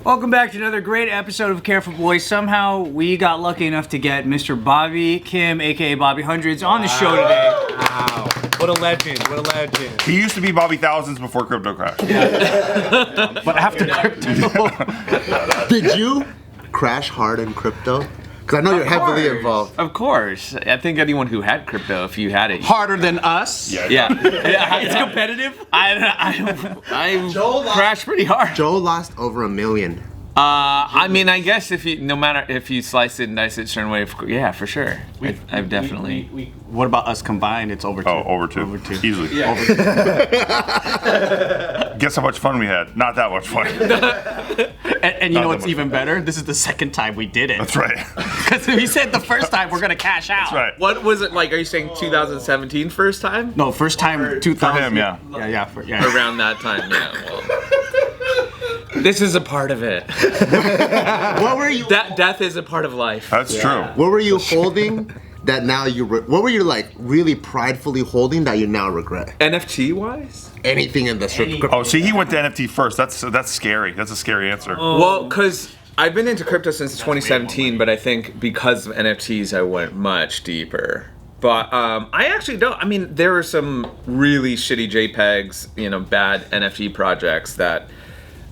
Welcome back to another great episode of Careful Boys. Somehow we got lucky enough to get Mr. Bobby Kim, aka Bobby Hundreds, on the show today. Wow. What a legend. What a legend. He used to be Bobby Thousands before crypto crash. But after crypto. Did you crash hard in crypto? Because I know you're heavily involved. Of course. I think anyone who had crypto, if you had it. Harder than us? Yeah. It's competitive? I crashed pretty hard. Joe lost over $1 million. I mean, I guess if you slice it and dice it a certain way, yeah, for sure. I've definitely. What about us combined? It's over 2. Oh, over two. Easily. Yeah. Guess how much fun we had? Not that much fun. And you know what's even better? This is the second time we did it. That's right. Because we said the first time we're going to cash out. That's right. What was it like? Are you saying 2017 first time? No, first time 2000. For him, yeah. Yeah. Around that time, yeah. Well, this is a part of it. What were you? Death is a part of life. That's true. What were you holding that now you? What were you like really pridefully holding that you now regret? NFT wise? Anything in the strip? Oh, see, he went to NFT first. That's scary. That's a scary answer. Well, because I've been into crypto since 2017, but I think because of NFTs, I went much deeper. But I actually don't. I mean, there were some really shitty JPEGs, bad NFT projects that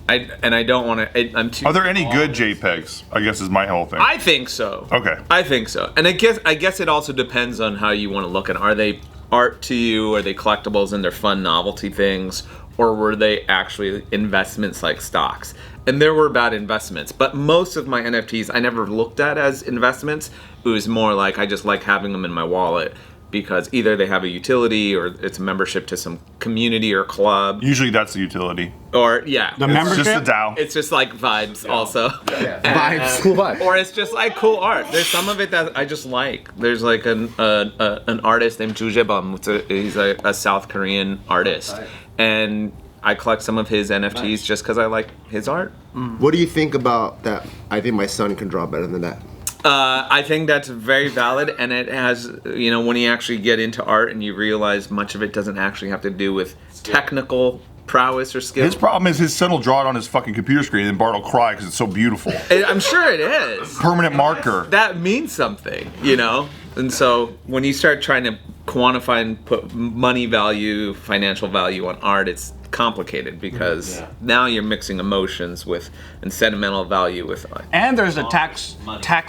I don't want to. I'm too. Are there any good JPEGs? I guess is my whole thing. I think so. Okay. I think so, and I guess it also depends on how you want to look at it. Are they art to you? Are they collectibles and they're fun novelty things, or were they actually investments like stocks? And there were bad investments, but most of my NFTs I never looked at as investments. It was more like I just like having them in my wallet because either they have a utility or it's a membership to some community or club. Usually that's the utility. Or yeah, The It's membership? just the DAO. it's just like vibes also. Vibes. Cool vibes. Or it's just like cool art. There's some of it that I just like. There's like an artist named Jujebum. He's a South Korean artist, and I collect some of his NFTs just because I like his art. What do you think about that? I think my son can draw better than that. I think that's very valid, and it has, when you actually get into art and you realize much of it doesn't actually have to do with technical prowess or skill. His problem is his son will draw it on his fucking computer screen and Bart will cry because it's so beautiful. I'm sure it is. Permanent marker. That means something, And so when you start trying to quantify and put money value, financial value on art, it's complicated because now you're mixing emotions with and sentimental value with. And there's a tax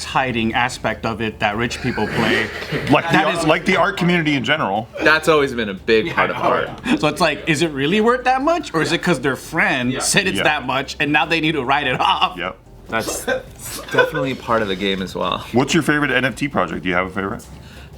hiding aspect of it that rich people play. Like the art community in general. That's always been a big part of art. So it's like, is it really worth that much? Or is it because their friend said it's that much and now they need to write it off? Yep. That's definitely part of the game as well. What's your favorite NFT project? Do you have a favorite?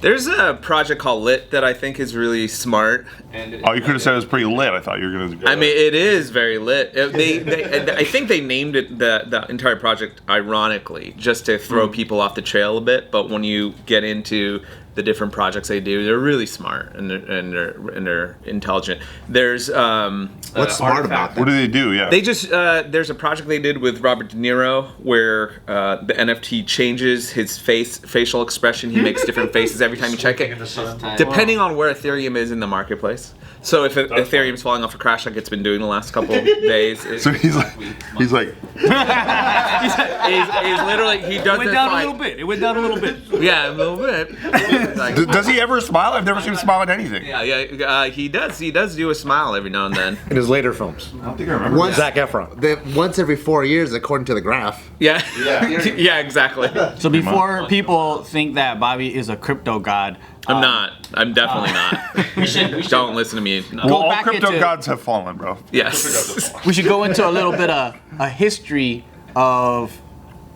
There's a project called Lit that I think is really smart. Oh, you could have said it was pretty lit. I thought you were going to. I mean, it is very lit. I think they named it the entire project ironically, just to throw people off the trail a bit. But when you get into the different projects they do, they're really smart and they're intelligent. There's What's smart about that? What do they do? Yeah. They just there's a project they did with Robert De Niro where the NFT changes his facial expression. He makes different faces every time you check it, depending on where Ethereum is in the marketplace. So if Ethereum's falling off a crash like it's been doing the last couple of days, So he's like, he's literally he does It went down a little bit. It went down a little bit. Yeah, a little bit. Like, does he ever smile? I've never seen him smile at anything. yeah, he does. He does do a smile every now and then. In his later films. I don't think I remember. Zac Efron. Once every 4 years, according to the graph. Yeah, yeah, exactly. So before people think that Bobby is a crypto god, I'm not. I'm definitely not. Don't listen to me. No. Well, all back crypto into- gods have fallen, bro. Yes. we should go into a little bit of a history of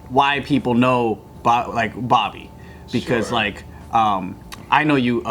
why people know Bobby, because I know you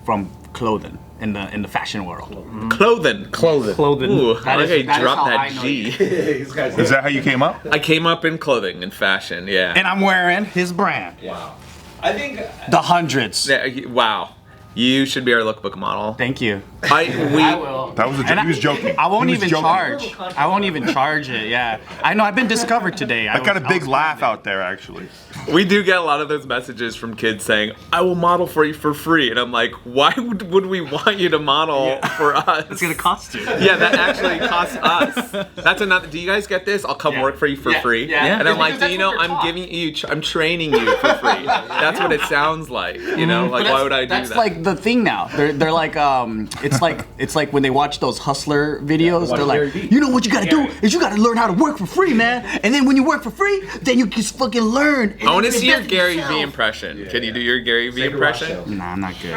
from clothing in the fashion world. Clothing. Ooh, I like how you dropped that G. Is that how you came up? I came up in clothing and fashion. Yeah. And I'm wearing his brand. Wow. I think The Hundreds. Wow. You should be our lookbook model. Thank you. I will. That was a joke. He was joking. I won't He was even joking. charge. I won't even charge it. Yeah. I know. I've been discovered today. I got a big laugh out there, actually. We do get a lot of those messages from kids saying, "I will model for you for free," and I'm like, "Why would we want you to model for us? It's gonna cost you. Yeah, that actually costs us. That's another. Do you guys get this? I'll come work for you for free. Yeah. And I'm like, Because do you that's know? what we're I'm taught. giving you. I'm training you for free. That's what it sounds like. You know, like why would I do That's that? like the thing now. They're like it's like when they watch those hustler videos. They're like, you know what you gotta do is you gotta learn how to work for free, man. And then when you work for free, then you just fucking learn. I want to see your Gary V impression. Can you do your Gary V impression? Nah, I'm not good.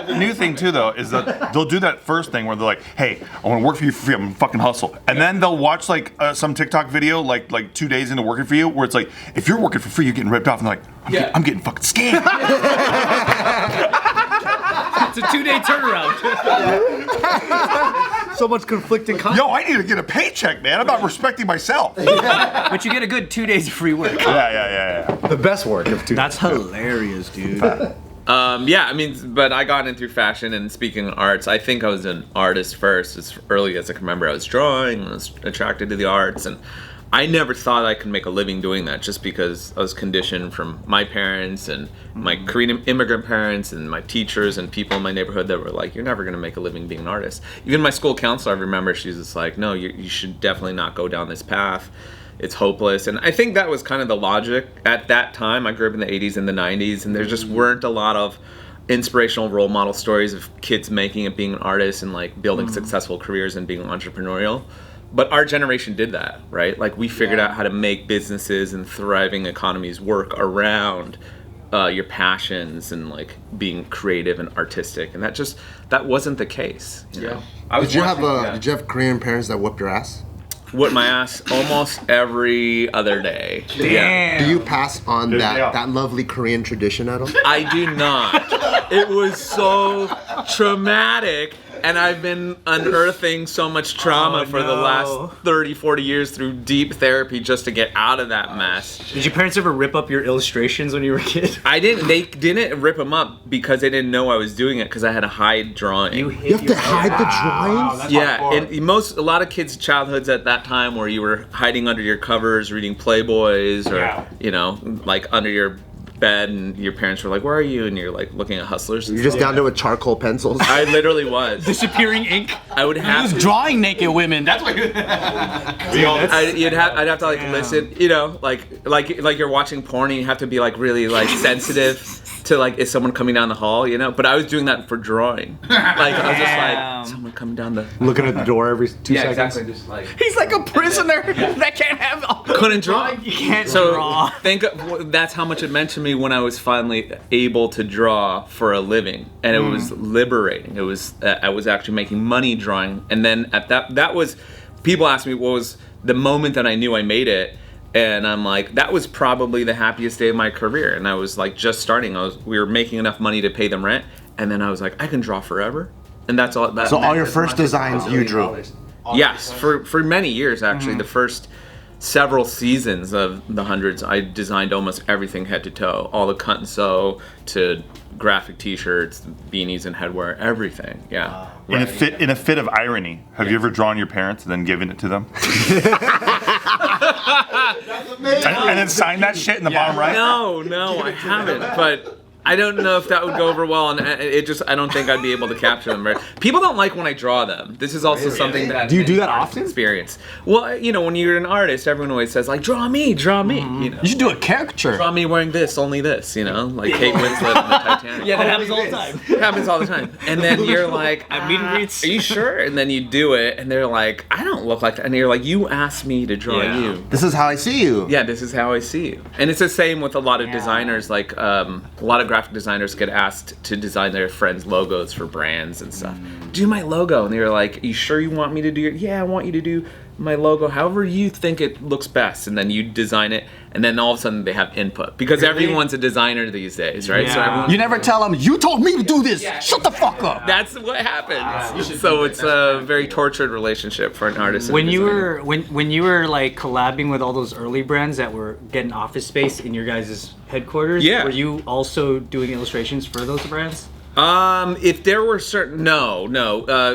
The new thing too, though, is that they'll do that first thing where they're like, "Hey, I want to work for you for free. I'm gonna fucking hustle," and then they'll watch like some TikTok video, like 2 days into working for you, where it's like, if you're working for free, you're getting ripped off, and they're like, I'm getting fucking scammed. It's a 2-day turnaround. So much conflicting content. Yo, I need to get a paycheck, man. I'm not respecting myself. But you get a good 2 days of free work. Yeah. The best work of 2 That's hilarious, dude. Yeah, I mean, but I got in through fashion, and speaking of arts, I think I was an artist first. As early as I can remember, I was drawing, I was attracted to the arts, and I never thought I could make a living doing that just because I was conditioned from my parents and my Korean immigrant parents and my teachers and people in my neighborhood that were like, you're never going to make a living being an artist. Even my school counselor, I remember, she's just like, no, you should definitely not go down this path. It's hopeless. And I think that was kind of the logic at that time. I grew up in the 80s and the 90s, and there just weren't a lot of inspirational role model stories of kids making it, being an artist, and like building successful careers and being entrepreneurial. But our generation did that, right? Like we figured out how to make businesses and thriving economies work around your passions and like being creative and artistic, and that wasn't the case. You know? Did you have Korean parents that whooped your ass? Whipped my ass almost every other day. Yeah. Do you pass on that lovely Korean tradition at all? I do not. It was so traumatic. And I've been unearthing so much trauma for the last 30, 40 years through deep therapy just to get out of that mess. Did your parents ever rip up your illustrations when you were a kid? I didn't. They didn't rip them up because they didn't know I was doing it because I had to hide drawing. You have to hide the drawings? Yeah, and a lot of kids' childhoods at that time where you were hiding under your covers, reading Playboys, or you know, like under your bed, and your parents were like, "Where are you?" And you're like looking at Hustlers. You're just down there with charcoal pencils. I literally was. Disappearing ink. I would have to. Drawing naked women. That's what. I'd have to like listen, you know, like you're watching porn and you have to be like really like sensitive to like, is someone coming down the hall, you know? But I was doing that for drawing. Like I was just like, someone coming down the. Looking at the door every 2 seconds. Exactly. Just like He's like a prisoner that can't have. couldn't draw. You can't So draw. that's how much it meant to me when I was finally able to draw for a living, and it was liberating. It was I was actually making money drawing, and then at that was, people asked me what was the moment that I knew I made it, and I'm like, that was probably the happiest day of my career, and I was like just starting. We were making enough money to pay them rent, and then I was like, I can draw forever, and that's all. So all your first designs you drew? Yes, for many years actually. The first several seasons of the Hundreds, I designed almost everything head to toe, all the cut and sew to graphic T-shirts, beanies, and headwear, everything. Yeah. In a fit of irony, have you ever drawn your parents and then given it to them? and then signed that shit in the bottom right? No, I haven't. But I don't know if that would go over well, and I don't think I'd be able to capture them. Right? People don't like when I draw them. This is also something that Do you do that often? Experience. Well, you know, when you're an artist, everyone always says like, draw me. You know, You should do a caricature. draw me wearing this, only this. You know, like Kate Winslet in the Titanic. Yeah, that happens all the time. It happens all the time. And then you're like, At meet and greets. are you sure? And then you do it, and they're like, I don't look like that. And you're like, you asked me to draw you. This is how I see you. Yeah, this is how I see you. And it's the same with a lot of designers. Like a lot of graphic designers get asked to design their friends' logos for brands and stuff. Do my logo. And they're like, are you sure you want me to do it? Yeah, I want you to do my logo however you think it looks best, and then you design it, and then all of a sudden they have input because everyone's a designer these days, right? So everyone, You never tell them, you told me to do this. Shut the fuck up. that's what happens. So it's a very tortured relationship for an artist. And a When you designer. were when you were like collabing with all those early brands that were getting office space in your guys' headquarters, Yeah. were you also doing illustrations for those brands? If there were certain no,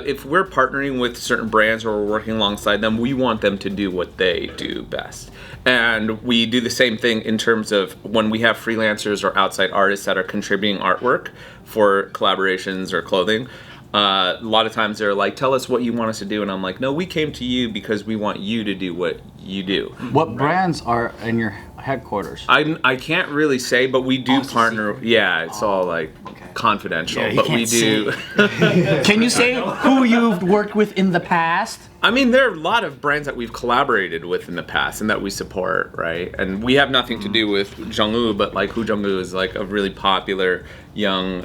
if we're partnering with certain brands or we're working alongside them, we want them to do what they do best. And we do the same thing in terms of when we have freelancers or outside artists that are contributing artwork for collaborations or clothing. A lot of times they're like, tell us what you want us to do. And I'm like, no, we came to you because we want you to do what you do. What brands are in your headquarters? I can't really say, but we do partner. Yeah, it's all like confidential. Yeah, you but we can't do. Can you say who you've worked with in the past? I mean, there are a lot of brands that we've collaborated with in the past and that we support, right? And we have nothing to do with Jongwoo, but like Hu Jongwoo is like a really popular young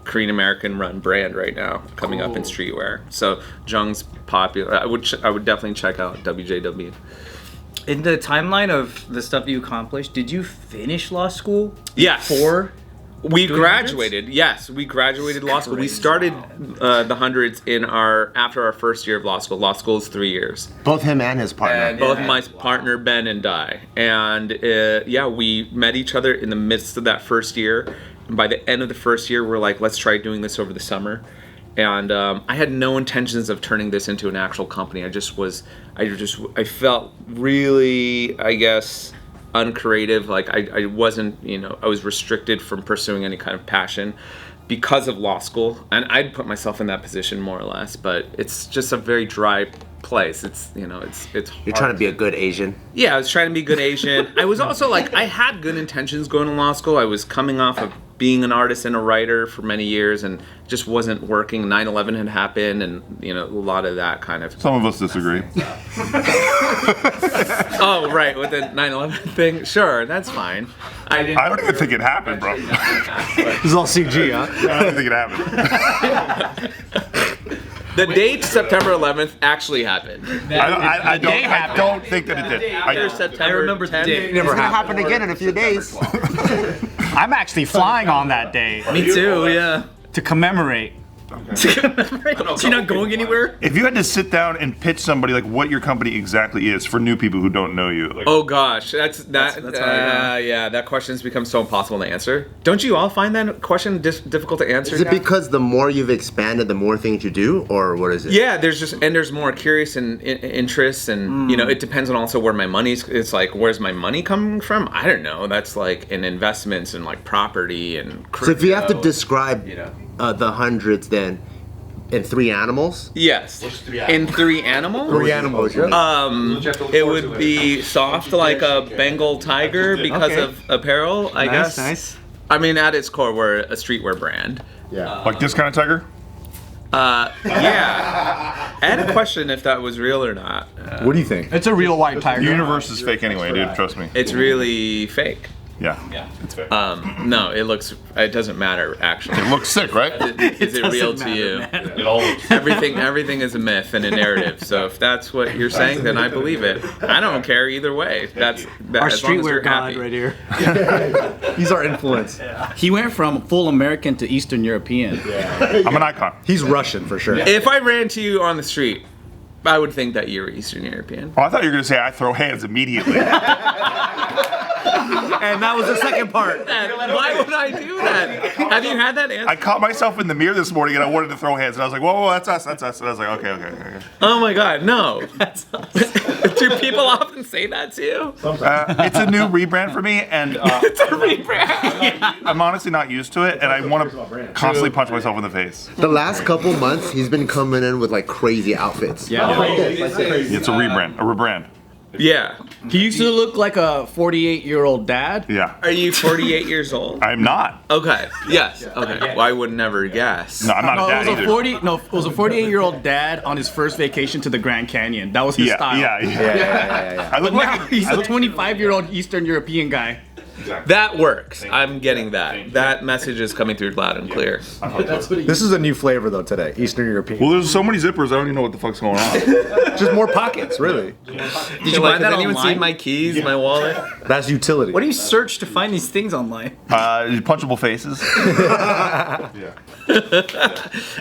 Korean American run brand right now coming up in streetwear. So Jung's popular. I would definitely check out WJW. In the timeline of the stuff you accomplished, did you finish law school? Yes. Before? We doing graduated. Yes, we graduated law school. We started the hundreds after our first year of law school. Law school is 3 years. Both him and his partner. And both my partner Ben and I, and we met each other in the midst of that first year. And by the end of the first year, we're like, let's try doing this over the summer. And I had no intentions of turning this into an actual company. I felt really, I guess, uncreative. Like I wasn't, I was restricted from pursuing any kind of passion because of law school. And I'd put myself in that position more or less, but it's just a very dry place. It's hard. You're trying to be a good Asian. Yeah, I was trying to be good Asian. I was also like, I had good intentions going to law school. I was coming off of being an artist and a writer for many years and just wasn't working. 9/11 had happened and, a lot of that kind of... Some of us disagree. Oh, right, with the 9/11 thing? Sure, that's fine. I don't even think it happened, bro. This is all CG, huh? I don't think it happened. The date September 11th actually happened. I don't think that it did. After September I remember the 10th. day. It's gonna happen again in a few days. I'm actually flying on that day Me too, yeah. to commemorate. So you're not going anywhere? If you had to sit down and pitch somebody like what your company exactly is for new people who don't know you, like, Oh gosh, that's hard, yeah, that question's become so impossible to answer. Don't you all find that question difficult to answer? Is it now? because the more you've expanded, the more things you do, or what is it? Yeah, there's more curious and interests, and it depends on also where my money's. It's like, where's my money coming from? I don't know. That's like in investments and like property and crypto. So if you have to describe the hundreds, then in 3 animals, yes, in 3 animals. 3 animals. It would be soft like a Bengal tiger because Okay. of apparel, I guess. Nice. I mean, at its core, we're a streetwear brand. like this kind of tiger? Yeah. I had a question if that was real or not. What do you think? It's a real white tiger. The universe is fake anyway, dude. Trust me. It's really fake. Yeah. It's fake. No, it doesn't matter actually. It looks sick, right? Is it real to you? It all looks. Everything is a myth and a narrative. So if that's what you're saying, then I believe it. I don't care either way. That's Our as long as you're streetwear god happy. right here. He's our influence. He went from full American to Eastern European. I'm an icon. He's Russian for sure. If I ran to you on the street, I would think that you're Eastern European. Oh, I thought you were gonna say I throw hands immediately. And that was the second part. Why would I do that? Have you had that answer? I caught myself in the mirror this morning and I wanted to throw hands and I was like, whoa, that's us. And I was like, okay. Oh my God, no. Do people often say that to you? It's a new rebrand for me and It's a rebrand. I'm honestly not used to it and I want to constantly punch myself in the face. the last couple months he's been coming in with like crazy outfits. It's a rebrand. Yeah. He used to look like a 48-year-old dad. Yeah. Are you 48 years old? I'm not. Okay. Yes. Okay. Well, I would never guess. No, I'm not No, a dad it either. was a 48-year-old dad on his first vacation to the Grand Canyon. That was his style. Yeah. I look But now like he's a 25-year-old Eastern European guy. That works. I'm getting that. That message is coming through loud and clear. This is a new flavor though today, Eastern European. Well, there's so many zippers, I don't even know what the fuck's going on. Just more pockets, really. Did you buy that Has anyone online? seen my keys, my wallet? That's utility. What do you search to find these things online? Punchable faces.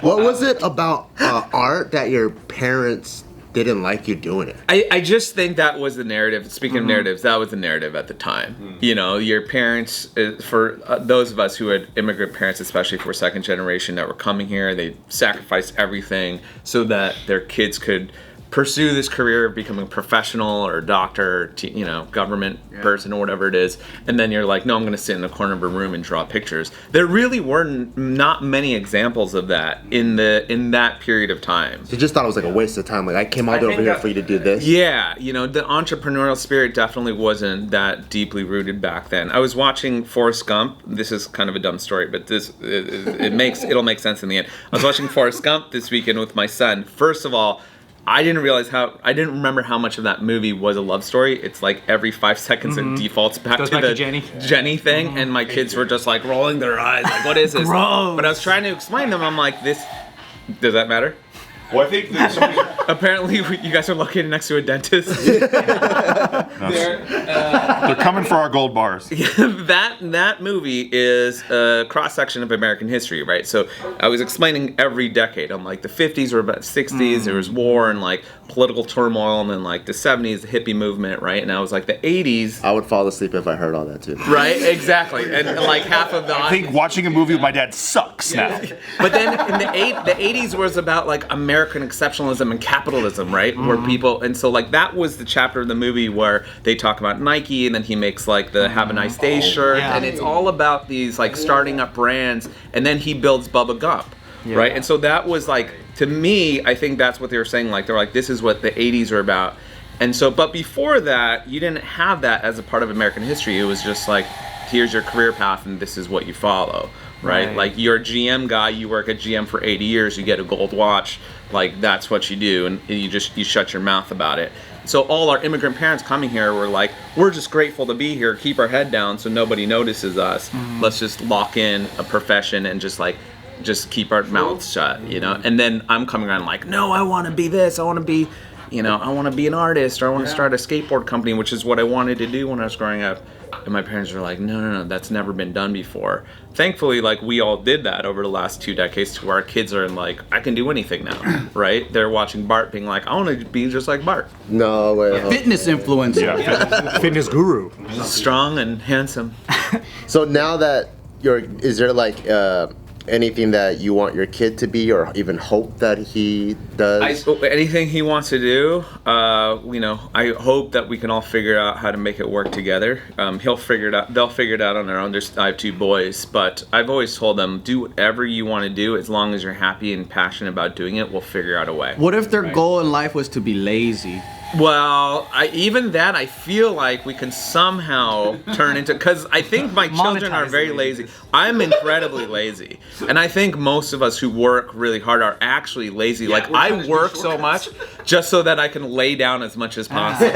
What was it about art that your parents didn't like you doing it? I just think that was the narrative. Speaking of narratives, that was the narrative at the time. You know, your parents, for those of us who had immigrant parents, especially for second generation that were coming here, they sacrificed everything so that their kids could pursue this career of becoming a professional or a doctor, you know, government person or whatever it is, and then you're like, no, I'm going to sit in the corner of a room and draw pictures. There really were not many examples of that in that period of time. You just thought it was like a waste of time. Like I came all the way over here for you to do this. Yeah, you know, the entrepreneurial spirit definitely wasn't that deeply rooted back then. I was watching Forrest Gump. This is kind of a dumb story, but it'll make sense in the end. I was watching Forrest Gump this weekend with my son. First of all, I didn't remember how much of that movie was a love story. It's like every 5 seconds it defaults back to the Jenny thing, and my kids were just like rolling their eyes, like, what is this? Gross. But I was trying to explain to them, I'm like, this, does that matter? Well, I think that somebody's... Apparently, you guys are located next to a dentist. They're coming for our gold bars. That movie is a cross section of American history, right? So I was explaining every decade. I'm like, the 50s were about 60s. There was war and like political turmoil, and then like the 70s, the hippie movement, right? And I was like, the 80s. I would fall asleep if I heard all that too. Right, exactly, and like half of the. I think watching a movie with my dad sucks now. But then in the 80s was about like American exceptionalism and capitalism, right? Where people, and so like that was the chapter of the movie where they talk about Nike, and then he makes like the Have a Nice Day shirt, and it's all about these like starting up brands, and then he builds Bubba Gump, right? And so that was like, to me, I think that's what they were saying, like they're like, this is what the 80s are about. And so, but before that, you didn't have that as a part of American history. It was just like, here's your career path and this is what you follow, right? Like you're a GM guy, you work at GM for 80 years, you get a gold watch, like that's what you do, and you shut your mouth about it. So all our immigrant parents coming here were like, we're just grateful to be here, keep our head down so nobody notices us. Let's just lock in a profession and just keep our mouths shut, you know? And then I'm coming around like, no, I want to be this, I want to be, you know, I want to be an artist, or I want to start a skateboard company, which is what I wanted to do when I was growing up. And my parents were like, no, that's never been done before. Thankfully, like, we all did that over the last 2 decades to where our kids are like, I can do anything now, right? They're watching Bart being like, I want to be just like Bart. No way. Fitness influencer. Fitness guru. Strong and handsome. So now that is there like anything that you want your kid to be, or even hope that he does? Anything he wants to do, you know, I hope that we can all figure out how to make it work together. He'll figure it out. They'll figure it out on their own. I have 2 boys, but I've always told them, do whatever you want to do, as long as you're happy and passionate about doing it. We'll figure out a way. What if their goal in life was to be lazy? Well, even that, I feel like we can somehow turn into, because I think my children are very lazy. I'm incredibly lazy. And I think most of us who work really hard are actually lazy. Like, I work so much just so that I can lay down as much as possible,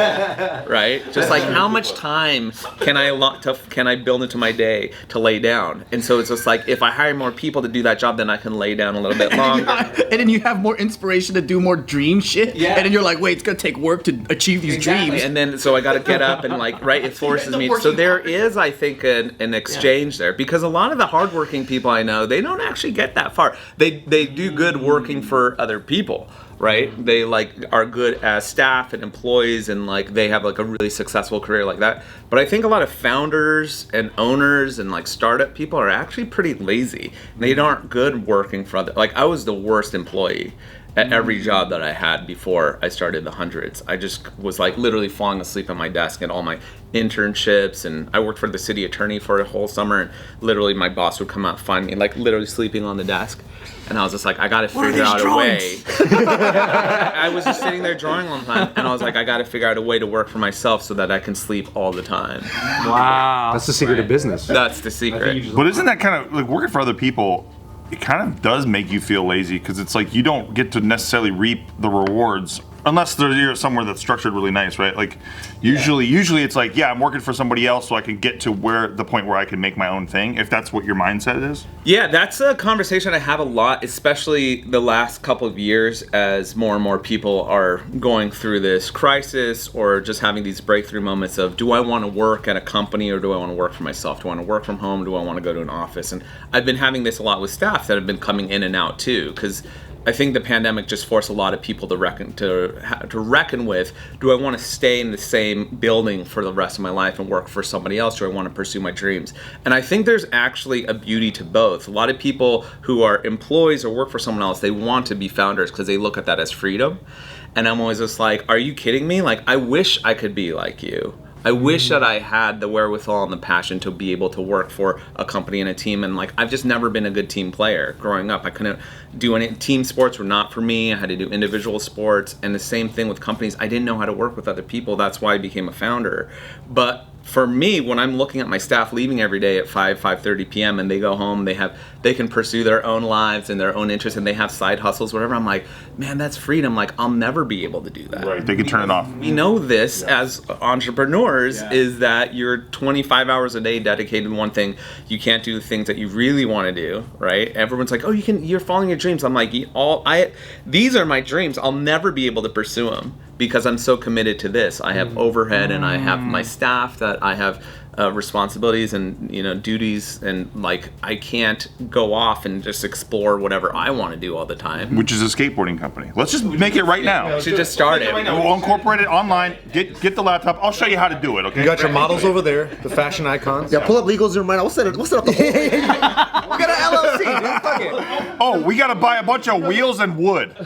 right? Just like, how much time can I build into my day to lay down? And so it's just like, if I hire more people to do that job, then I can lay down a little bit longer. And then you have more inspiration to do more dream shit. Yeah. And then you're like, wait, it's going to take work to achieve these dreams. And then, so I got to get up and like, right, it forces me. So there is, I think, an exchange there, because a lot of the hardworking people I know, they don't actually get that far. They do good working for other people, right? They like are good as staff and employees, and like they have like a really successful career like that. But I think a lot of founders and owners and like startup people are actually pretty lazy. They aren't good working for other. Like, I was the worst employee at every job that I had before I started the hundreds. I just was like literally falling asleep at my desk at all my internships, and I worked for the city attorney for a whole summer, and literally my boss would come out and find me like literally sleeping on the desk, and I was just like, I gotta figure out a way. I was just sitting there drawing all the time, and I was like, I gotta figure out a way to work for myself so that I can sleep all the time. Wow. That's the secret of business. That's the secret. But isn't that kind of like working for other people? It kind of does make you feel lazy, because it's like you don't get to necessarily reap the rewards Unless you're somewhere that's structured really nice, right? Like usually it's like, yeah, I'm working for somebody else so I can get to the point where I can make my own thing, if that's what your mindset is. Yeah, that's a conversation I have a lot, especially the last couple of years as more and more people are going through this crisis or just having these breakthrough moments of, do I want to work at a company or do I want to work for myself? Do I want to work from home? Do I want to go to an office? And I've been having this a lot with staff that have been coming in and out too, because I think the pandemic just forced a lot of people to reckon with, do I want to stay in the same building for the rest of my life and work for somebody else? Do I want to pursue my dreams? And I think there's actually a beauty to both. A lot of people who are employees or work for someone else, they want to be founders because they look at that as freedom. And I'm always just like, are you kidding me? Like, I wish I could be like you. I wish that I had the wherewithal and the passion to be able to work for a company and a team. And like, I've just never been a good team player growing up. I couldn't do any, team sports were not for me. I had to do individual sports. And the same thing with companies. I didn't know how to work with other people. That's why I became a founder. But for me, when I'm looking at my staff leaving every day at 5:30 p.m. and they go home, they can pursue their own lives and their own interests, and they have side hustles, whatever. I'm like, man, that's freedom. Like, I'll never be able to do that. Right, they can turn it off. We know this as entrepreneurs is that you're 25 hours a day dedicated to one thing. You can't do the things that you really want to do, right? Everyone's like, oh, you're following your dreams. I'm like, these are my dreams. I'll never be able to pursue them because I'm so committed to this. I have overhead and I have my staff that I have responsibilities and duties, and like I can't go off and just explore whatever I want to do all the time. Which is a skateboarding company. Let's just make it right now. We should just start it. We'll incorporate it online. Get the laptop. I'll show you how to do it. Okay. You got your models over there, the fashion icons. Yeah, pull up legal Zoom right now. We'll set up the whole thing. We got an LLC, dude. Fuck it. Oh, we got to buy a bunch of wheels and wood.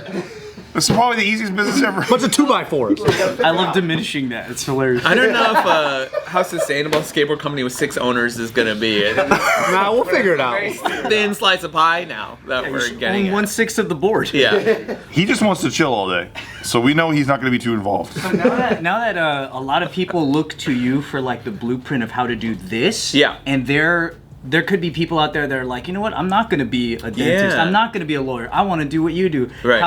This is probably the easiest business ever. Bunch of 2x4s. I love diminishing that. It's hilarious. I don't know if how sustainable a skateboard company with 6 owners is going to be. Nah, we'll figure it out. Thin slice of pie now that we're getting Own 1/6 of the board. Yeah. He just wants to chill all day, so we know he's not going to be too involved. Now that a lot of people look to you for like the blueprint of how to do this, and there could be people out there that are like, you know what, I'm not going to be a dentist. I'm not going to be a lawyer. I want to do what you do. Right.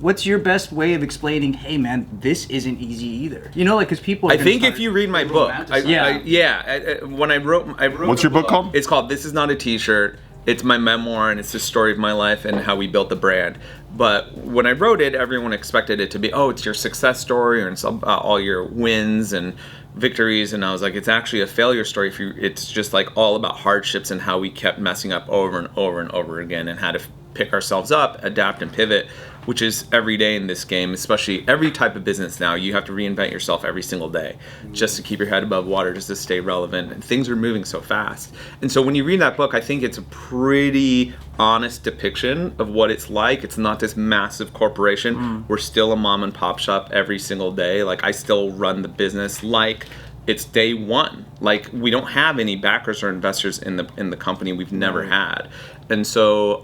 What's your best way of explaining, hey man, this isn't easy either? Because people are I think if you read my book, when I wrote What's your book called? It's called This Is Not a T-Shirt. It's my memoir, and it's the story of my life and how we built the brand. But when I wrote it, everyone expected it to be, it's your success story, or it's about all your wins and victories. And I was like, it's actually a failure story. It's just like all about hardships and how we kept messing up over and over and over again, and how to pick ourselves up, adapt, and pivot, which is every day in this game, especially every type of business now. You have to reinvent yourself every single day just to keep your head above water, just to stay relevant. And things are moving so fast. And so when you read that book, I think it's a pretty honest depiction of what it's like. It's not this massive corporation. We're still a mom and pop shop every single day. Like, I still run the business like it's day one. Like, we don't have any backers or investors in the company. We've never had. And so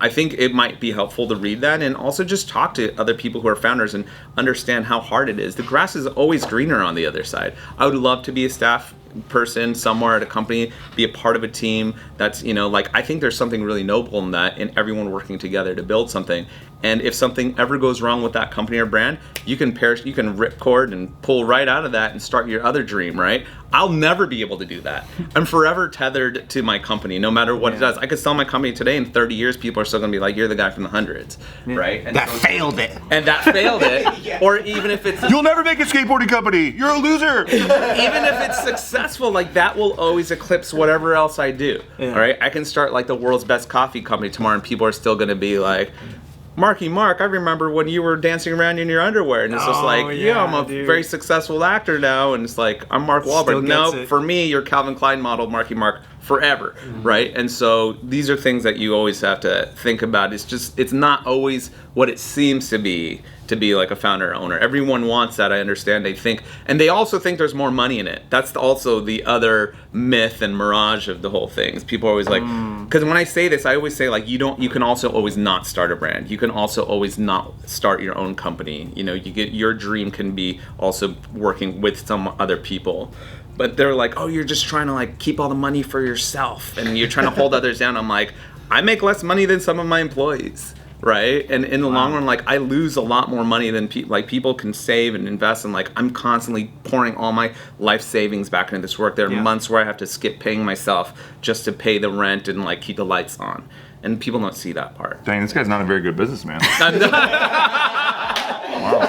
I think it might be helpful to read that, and also just talk to other people who are founders and understand how hard it is. The grass is always greener on the other side. I would love to be a staff person somewhere at a company, be a part of a team that's, I think there's something really noble in that, in everyone working together to build something. And if something ever goes wrong with that company or brand, you can rip cord and pull right out of that and start your other dream, right? I'll never be able to do that. I'm forever tethered to my company, no matter what it does. I could sell my company today, in 30 years, people are still gonna be like, you're the guy from the hundreds, right? And That failed it. And that failed it. Or even if it's You'll never make a skateboarding company. You're a loser. even if it's successful, like, that will always eclipse whatever else I do. All right, I can start like the world's best coffee company tomorrow, and people are still gonna be like, Mark, I remember when you were dancing around in your underwear, and it's just like, I'm a very successful actor now, and it's like, I'm Mark Wahlberg. No, for me, you're Calvin Klein model, Marky Mark, forever, right? And so these are things that you always have to think about. It's not always what it seems to be like a founder or owner. Everyone wants that, I understand. And they also think there's more money in it. That's also the other myth and mirage of the whole thing. People are always like, because when I say this, I always say, like, you can also always not start a brand. You can also always not start your own company. Your dream can be also working with some other people. But they're like, you're just trying to like keep all the money for yourself, and you're trying to hold others down. I'm like, I make less money than some of my employees. right? And in the long run, like I lose a lot more money than people can save and invest, and like I'm constantly pouring all my life savings back into this work. There are months where I have to skip paying myself just to pay the rent and like keep the lights on, and people don't see that part. Dang, this guy's not a very good businessman. Wow.